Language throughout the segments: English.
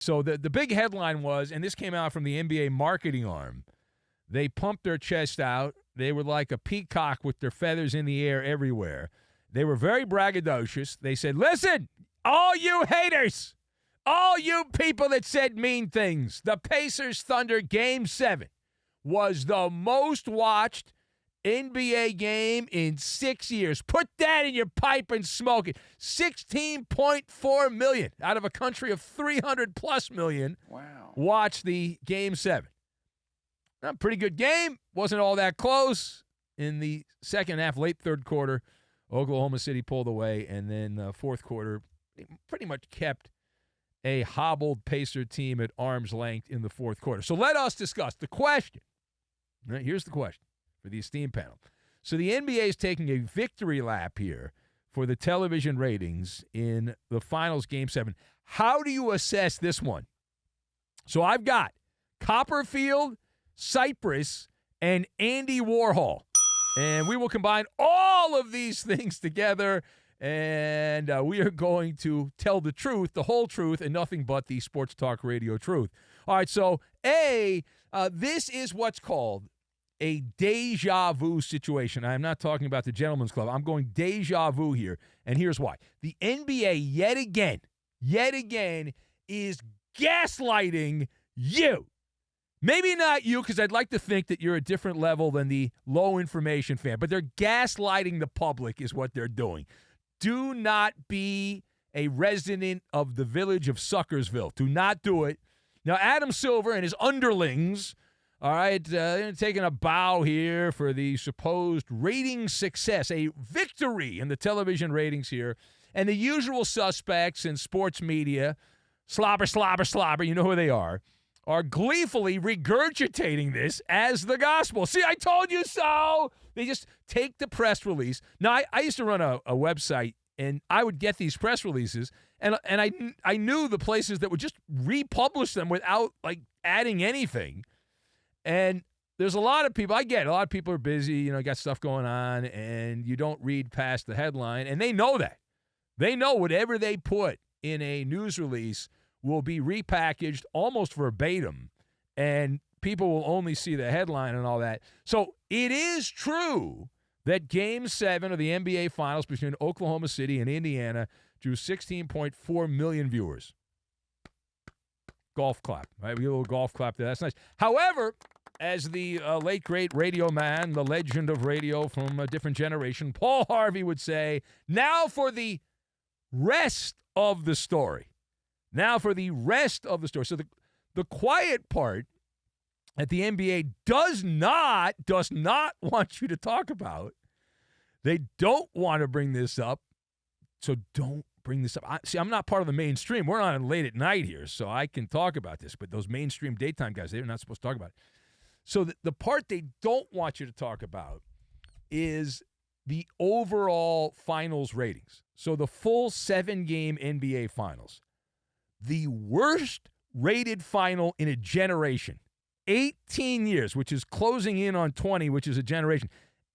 So the big headline was, and this came out from the NBA marketing arm, they pumped their chest out. They were like a peacock with their feathers in the air everywhere. They were very braggadocious. They said, listen, all you haters, all you people that said mean things, the Pacers-Thunder Game 7 was the most watched NBA game in 6 years. Put that in your pipe and smoke it. 16.4 million out of a country of 300-plus million watched the Game 7. A pretty good game. Wasn't all that close. In the second half, late third quarter, Oklahoma City pulled away, and then fourth quarter pretty much kept a hobbled Pacer team at arm's length in the fourth quarter. So let us discuss the question. Right, here's the question for the esteemed panel. So the NBA is taking a victory lap here for the television ratings in the finals Game 7. How do you assess this one? So I've got Copperfield, Cypress, and Andy Warhol. And we will combine all of these things together, and we are going to tell the truth, the whole truth, and nothing but the sports talk radio truth. All right, so this is what's called a deja vu situation. I'm not talking about the Gentlemen's Club. I'm going deja vu here, and here's why. The NBA yet again is gaslighting you. Maybe not you, because I'd like to think that you're a different level than the low information fan, but they're gaslighting the public is what they're doing. Do not be a resident of the village of Suckersville. Do not do it. Now, Adam Silver and his underlings, all right, they're taking a bow here for the supposed ratings success, a victory in the television ratings here, and the usual suspects in sports media, slobber, you know who they are gleefully regurgitating this as the gospel. See, I told you so. They just take the press release. Now, I used to run a website, and I would get these press releases, and I knew the places that would just republish them without, like, adding anything. And there's a lot of people, I get it, a lot of people are busy, got stuff going on, and you don't read past the headline, and they know that. They know whatever they put in a news release will be repackaged almost verbatim, and people will only see the headline and all that. So it is true that Game 7 of the NBA Finals between Oklahoma City and Indiana drew 16.4 million viewers. Golf clap, right? We get a little golf clap there. That's nice. However, as the late, great radio man, the legend of radio from a different generation, Paul Harvey would say, now for the rest of the story. So the quiet part that the NBA does not want you to talk about, they don't want to bring this up, so don't bring this up. I'm not part of the mainstream. We're on late at night here, so I can talk about this, but those mainstream daytime guys, they're not supposed to talk about it. So the part they don't want you to talk about is the overall finals ratings. So the full 7-game NBA Finals. The worst rated final in a generation. 18 years, which is closing in on 20, which is a generation.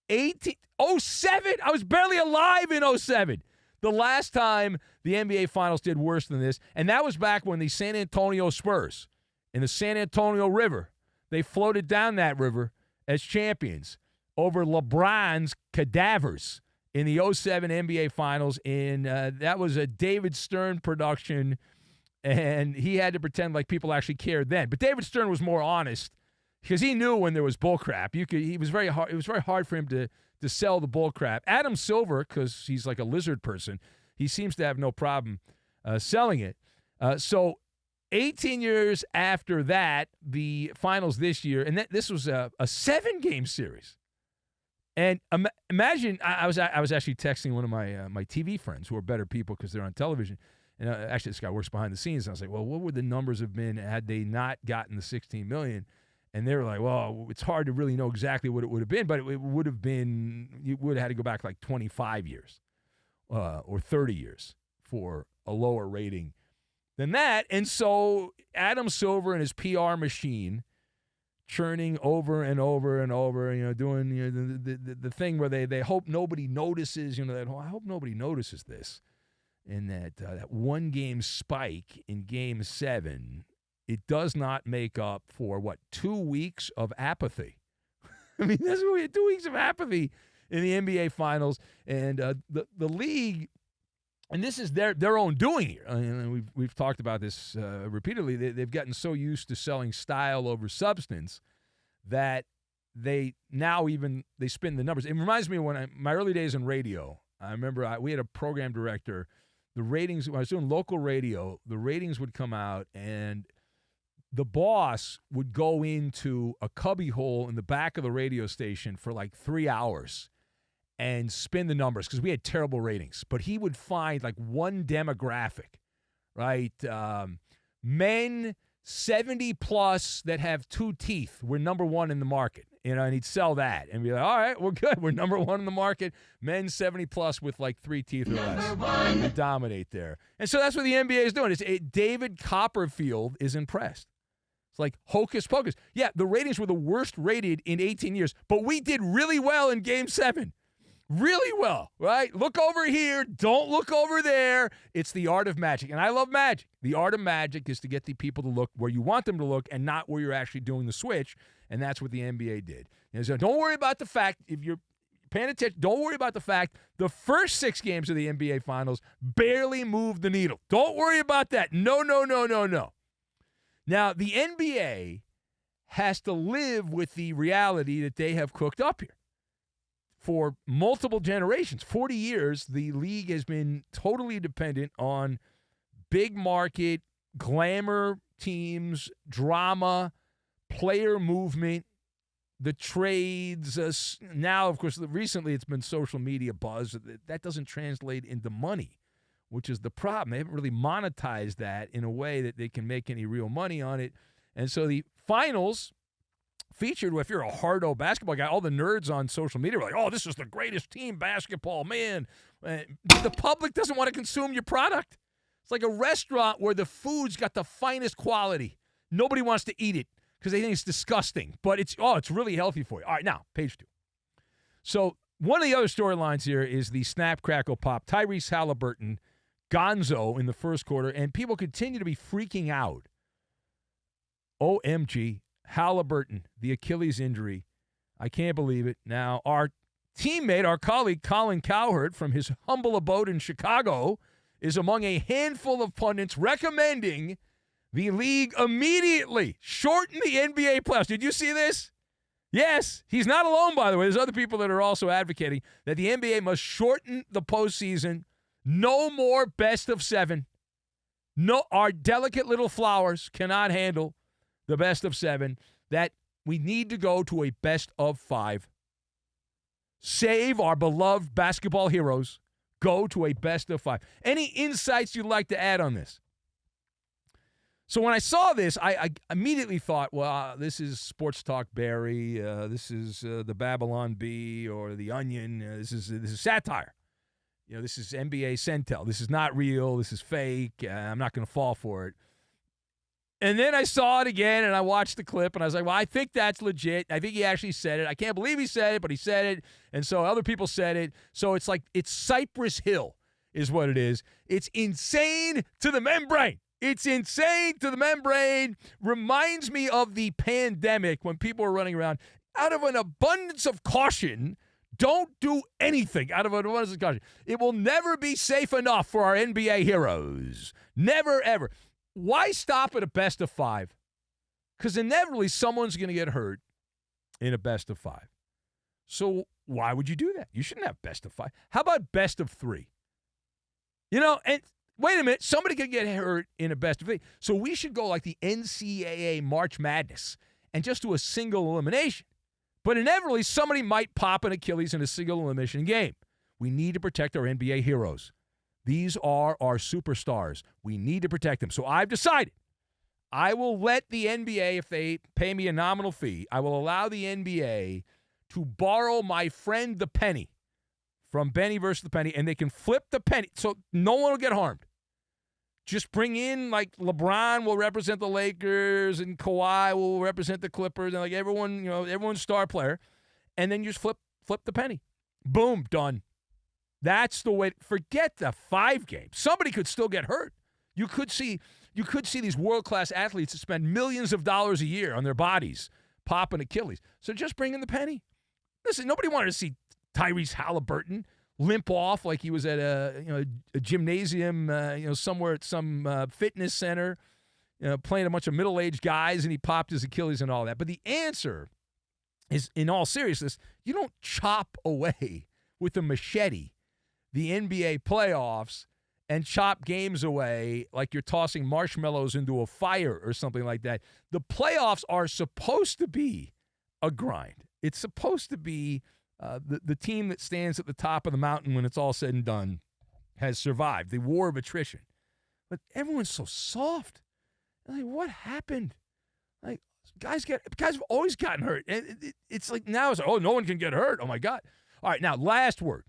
07, I was barely alive in 07. The last time the NBA Finals did worse than this, and that was back when the San Antonio Spurs in the San Antonio River, they floated down that river as champions over LeBron's cadavers in the 07 NBA Finals. That was a David Stern production, and he had to pretend like people actually cared then. But David Stern was more honest because he knew when there was bullcrap. It was very hard for him to sell the bullcrap. Adam Silver, because he's like a lizard person, he seems to have no problem selling it. So 18 years after that, the finals this year, and this was a 7-game series. And imagine, I was actually texting one of my TV friends who are better people because they're on television. And actually, this guy works behind the scenes. And I was like, well, what would the numbers have been had they not gotten the $16 million? And they were like, well, it's hard to really know exactly what it would have been, but it would have been, you would have had to go back like 25 years or 30 years for a lower rating than that. And so Adam Silver and his PR machine churning over and over and over, doing the thing where they hope nobody notices, that, I hope nobody notices this. and that one-game spike in Game 7, it does not make up for, 2 weeks of apathy. I mean, that's what we had, 2 weeks of apathy in the NBA Finals. And the league, and this is their own doing here. I mean, we've talked about this repeatedly. They've gotten so used to selling style over substance that they spin the numbers. It reminds me of my early days in radio. I remember we had a program director. The ratings, when I was doing local radio, the ratings would come out, and the boss would go into a cubby hole in the back of the radio station for like 3 hours and spin the numbers because we had terrible ratings. But he would find like one demographic, right? Men 70 plus that have 2 teeth were number one in the market, and he'd sell that and be like, all right, we're good. We're number one in the market. Men 70 plus with like 3 teeth or less. We dominate there. And so that's what the NBA is doing. David Copperfield is impressed. It's like hocus pocus. Yeah, the ratings were the worst rated in 18 years, but we did really well in Game 7. Really well, right? Look over here. Don't look over there. It's the art of magic. And I love magic. The art of magic is to get the people to look where you want them to look and not where you're actually doing the switch. And that's what the NBA did. And so don't worry about the fact, if you're paying attention, don't worry about the fact the first 6 games of the NBA Finals barely moved the needle. Don't worry about that. No. Now, the NBA has to live with the reality that they have cooked up here. For multiple generations, 40 years, the league has been totally dependent on big market, glamour teams, drama, player movement, the trades. Now, of course, recently it's been social media buzz. That doesn't translate into money, which is the problem. They haven't really monetized that in a way that they can make any real money on it. And so the finals featured, if you're a hardo basketball guy, all the nerds on social media were like, oh, this is the greatest team basketball, man. The public doesn't want to consume your product. It's like a restaurant where the food's got the finest quality. Nobody wants to eat it because they think it's disgusting, but it's really healthy for you. All right, now, page 2. So one of the other storylines here is the snap, crackle, pop. Tyrese Halliburton, gonzo in the first quarter, and people continue to be freaking out. OMG. Halliburton, the Achilles injury. I can't believe it. Now, our teammate, our colleague, Colin Cowherd, from his humble abode in Chicago, is among a handful of pundits recommending the league immediately shorten the NBA playoffs. Did you see this? Yes. He's not alone, by the way. There's other people that are also advocating that the NBA must shorten the postseason. No more best of 7. No, our delicate little flowers cannot handle the best of 7, that we need to go to a best of 5. Save our beloved basketball heroes. Go to a best of 5. Any insights you'd like to add on this? So when I saw this, I immediately thought, well, this is Sports Talk Barry. This is the Babylon Bee or the Onion. This is satire. This is NBA Centel. This is not real. This is fake. I'm not going to fall for it. And then I saw it again, and I watched the clip, and I was like, well, I think that's legit. I think he actually said it. I can't believe he said it, but he said it. And so other people said it. So it's like it's Cypress Hill is what it is. It's insane to the membrane. It's insane to the membrane. Reminds me of the pandemic when people were running around. Out of an abundance of caution, don't do anything out of an abundance of caution. It will never be safe enough for our NBA heroes. Never, ever. Why stop at a best of 5? Because inevitably someone's going to get hurt in a best of 5. So why would you do that? You shouldn't have best of 5. How about best of 3? And wait a minute, somebody could get hurt in a best of 3. So we should go like the NCAA March Madness and just do a single elimination. But inevitably somebody might pop an Achilles in a single elimination game. We need to protect our NBA heroes. These are our superstars. We need to protect them. So I've decided I will let the NBA, if they pay me a nominal fee, I will allow the NBA to borrow my friend the penny from Benny versus the Penny, and they can flip the penny so no one will get harmed. Just bring in, like, LeBron will represent the Lakers and Kawhi will represent the Clippers and, like, everyone, everyone's star player, and then you just flip the penny. Boom, done. That's the way. Forget the 5 games. Somebody could still get hurt. You could see these world-class athletes that spend millions of dollars a year on their bodies popping Achilles. So just bring in the penny. Listen, nobody wanted to see Tyrese Halliburton limp off like he was at a gymnasium, somewhere at some fitness center, playing a bunch of middle-aged guys, and he popped his Achilles and all that. But the answer is, in all seriousness, you don't chop away with a machete the NBA playoffs and chop games away like you're tossing marshmallows into a fire or something like that. The playoffs are supposed to be a grind. It's supposed to be the team that stands at the top of the mountain when it's all said and done has survived the war of attrition. But everyone's so soft. Like, what happened? Like, guys have always gotten hurt. And it's like now it's, no one can get hurt. Oh, my God. All right, now, last word.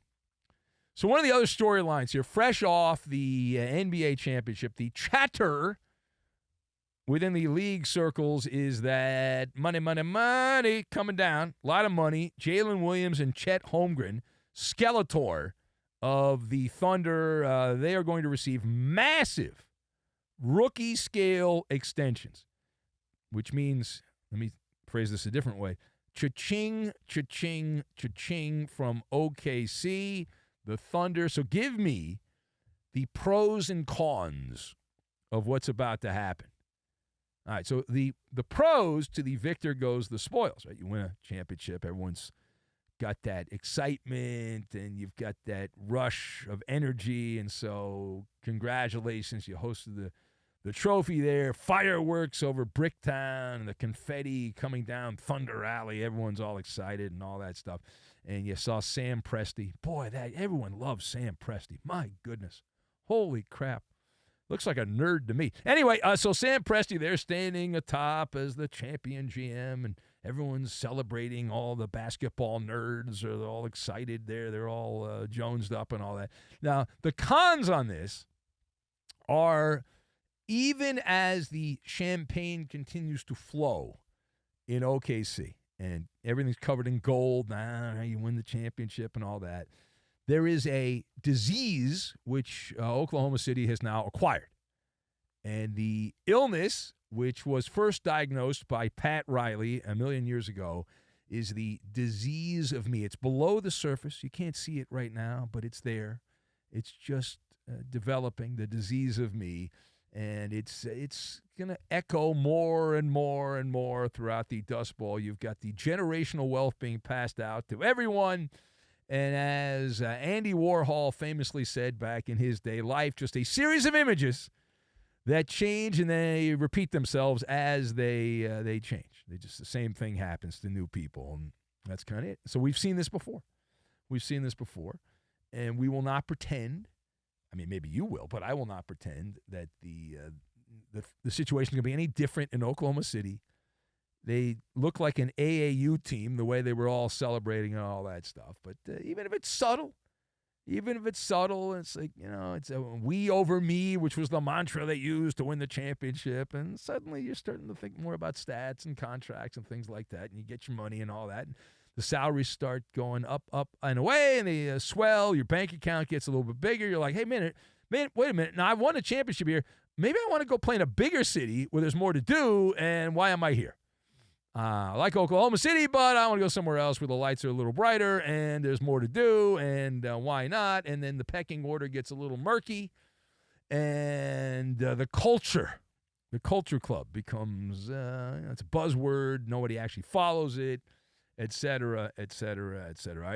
So one of the other storylines here, fresh off the NBA championship, the chatter within the league circles is that money coming down, a lot of money. Jalen Williams and Chet Holmgren, Skeletor of the Thunder, they are going to receive massive rookie-scale extensions, which means, let me phrase this a different way, cha-ching, cha-ching, cha-ching from OKC, the Thunder. So give me the pros and cons of what's about to happen. All right, so the pros, to the victor goes the spoils, right? You win a championship, everyone's got that excitement, and you've got that rush of energy, and so congratulations, you hosted the trophy there, fireworks over Bricktown, and the confetti coming down Thunder Alley, everyone's all excited and all that stuff. And you saw Sam Presti. Boy, everyone loves Sam Presti. My goodness. Holy crap. Looks like a nerd to me. Anyway, so Sam Presti there standing atop as the champion GM, and everyone's celebrating. All the basketball nerds are all excited there. They're all jonesed up and all that. Now, the cons on this are, even as the champagne continues to flow in OKC, and everything's covered in gold, you win the championship and all that, there is a disease which Oklahoma City has now acquired. And the illness, which was first diagnosed by Pat Riley a million years ago, is the disease of me. It's below the surface. You can't see it right now, but it's there. It's just developing, the disease of me. And it's going to echo more and more and more throughout the Dust Bowl. You've got the generational wealth being passed out to everyone. And as Andy Warhol famously said back in his day, life just a series of images that change and they repeat themselves as they change. The same thing happens to new people, and that's kind of it. So we've seen this before. And we will not pretend. I mean, maybe you will, but I will not pretend that the situation is going to be any different in Oklahoma City. They look like an AAU team, the way they were all celebrating and all that stuff. But even if it's subtle, it's like, it's a we over me, which was the mantra they used to win the championship. And suddenly you're starting to think more about stats and contracts and things like that. And you get your money and all that. And the salaries start going up and away, and they swell. Your bank account gets a little bit bigger. You're like, hey, man, wait a minute. Now, I've won a championship here. Maybe I want to go play in a bigger city where there's more to do, and why am I here? I like Oklahoma City, but I want to go somewhere else where the lights are a little brighter and there's more to do, and why not? And then the pecking order gets a little murky, and the culture club becomes it's a buzzword. Nobody actually follows it, et cetera, et cetera, et cetera.